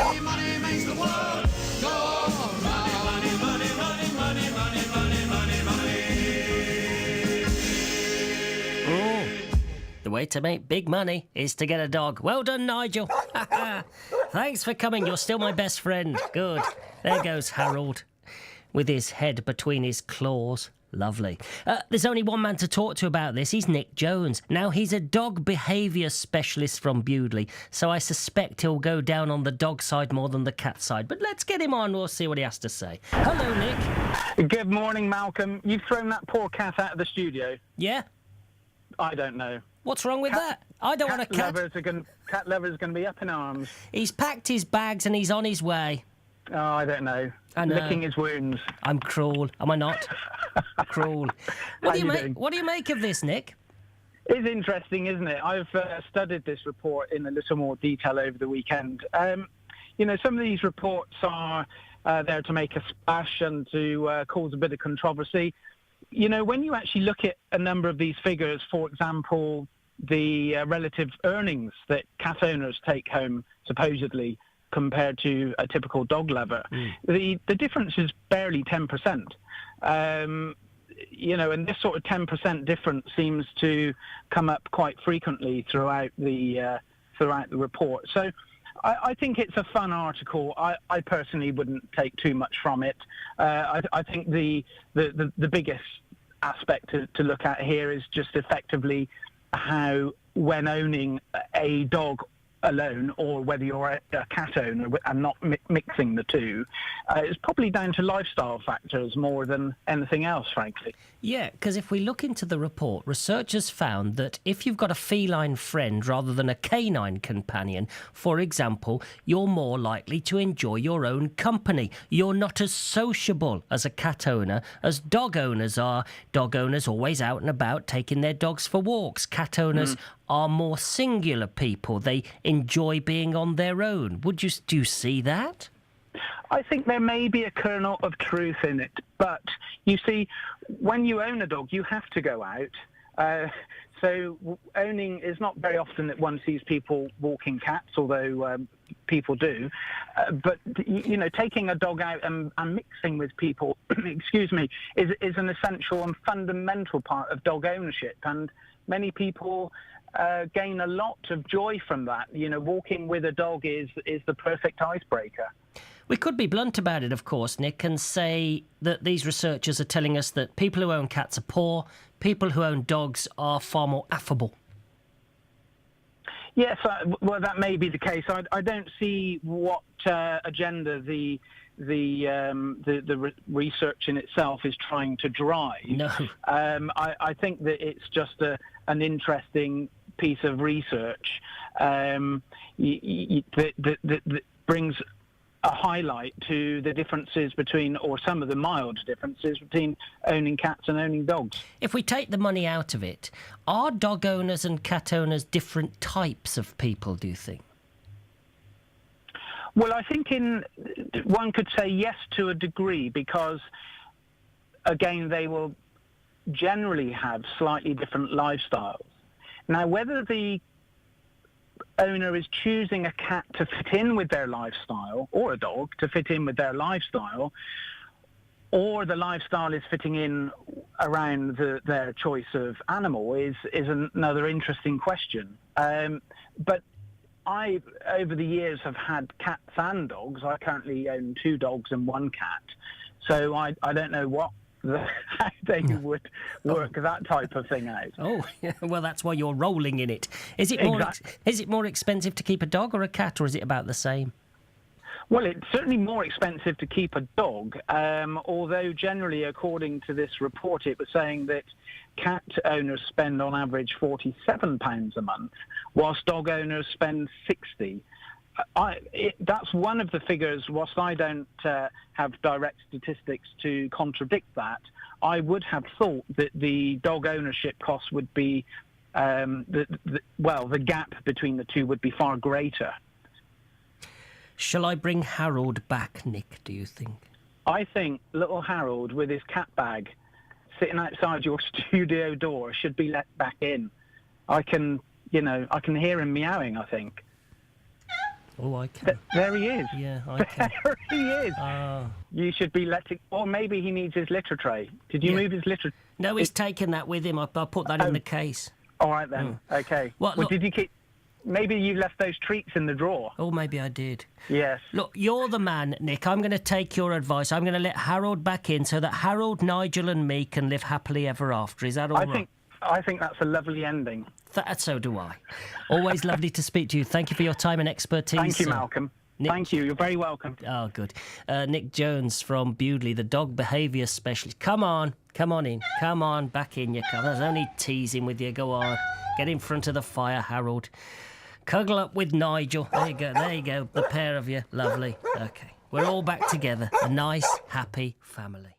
Money, money makes the world go round. Money, money, money, money, money, money, money, money, money. Oh, the way to make big money is to get a dog. Well done, Nigel. Thanks for coming. You're still my best friend. Good. There goes Harold, with his head between his claws. Lovely. There's only one man to talk to about this. He's Nick Jones. Now, he's a dog behaviour specialist from Bewdley, so I suspect he'll go down on the dog side more than the cat side. But let's get him on. We'll see what he has to say. Hello, Nick. Good morning, Malcolm. You've thrown that poor cat out of the studio. Yeah? I don't know. What's wrong with that? I don't want a cat. Cat lover's going to be up in arms. He's packed his bags and he's on his way. Oh, I don't know. I know. Licking his wounds. I'm cruel. Am I not? Cruel. What do you make of this, Nick? It's interesting, isn't it? I've studied this report in a little more detail over the weekend. Some of these reports are there to make a splash and to cause a bit of controversy. When you actually look at a number of these figures, for example, the relative earnings that cat owners take home, supposedly, compared to a typical dog lover, the difference is barely 10%. And this sort of 10% difference seems to come up quite frequently throughout the report. So I think it's a fun article. I personally wouldn't take too much from it. I think the biggest aspect to look at here is just effectively how, when owning a dog alone, or whether you're a cat owner and not mixing the two, it's probably down to lifestyle factors more than anything else, frankly. Yeah, because if we look into the report, researchers found that if you've got a feline friend rather than a canine companion, for example, you're more likely to enjoy your own company. You're not as sociable as a cat owner as dog owners are. Dog owners always out and about taking their dogs for walks. Cat owners are more singular people. They enjoy being on their own. Do you see that? I think there may be a kernel of truth in it, but you see, when you own a dog, you have to go out. So owning is not very often that one sees people walking cats, although people do. But taking a dog out and mixing with people, excuse me, is an essential and fundamental part of dog ownership, and many people gain a lot of joy from that. Walking with a dog is the perfect icebreaker. We could be blunt about it, of course, Nick, and say that these researchers are telling us that people who own cats are poor, people who own dogs are far more affable. Yes, well, that may be the case. I don't see what agenda the research in itself is trying to drive. No. I think that it's just an interesting piece of research that brings a highlight to the differences between, or some of the mild differences between, owning cats and owning dogs. If we take the money out of it, are dog owners and cat owners different types of people, do you think? Well, I think one could say yes to a degree, because, again, they will generally have slightly different lifestyles. Now, whether the owner is choosing a cat to fit in with their lifestyle, or a dog to fit in with their lifestyle, or the lifestyle is fitting in around their choice of animal is another interesting question. But I, over the years, have had cats and dogs. I currently own 2 dogs and 1 cat. So I don't know how they would work that type of thing out. Oh, yeah, well, that's why you're rolling in it. Is it more expensive to keep a dog or a cat, or is it about the same? Well, it's certainly more expensive to keep a dog, although generally, according to this report, it was saying that cat owners spend on average £47 a month, whilst dog owners spend £60. That's one of the figures. Whilst I don't have direct statistics to contradict that, I would have thought that the dog ownership cost would be, the gap between the two would be far greater. Shall I bring Harold back, Nick, do you think? I think little Harold with his cat bag sitting outside your studio door should be let back in. I can hear him meowing, I think. Oh, I can. There he is. Yeah, I can. There he is. Oh. You should be letting... Or maybe he needs his litter tray. Did you Yeah. move his litter... No, he's taken that with him. I put that in the case. All right, then. Okay. What, Well, look- did you keep... Maybe you left those treats in the drawer. Oh, maybe I did. Yes. Look, you're the man, Nick. I'm going to take your advice. I'm going to let Harold back in so that Harold, Nigel and me can live happily ever after. Is that all right? I think that's a lovely ending. So do I. Always lovely to speak to you. Thank you for your time and expertise. Thank you, sir. Malcolm. Nick- Thank you. You're very welcome. Oh, good. Nick Jones from Bewdley, the dog behaviour specialist. Come on in. Come on, back in you come. There's only teasing with you. Go on. Get in front of the fire, Harold. Cuddle up with Nigel. There you go. The pair of you. Lovely. Okay. We're all back together. A nice, happy family.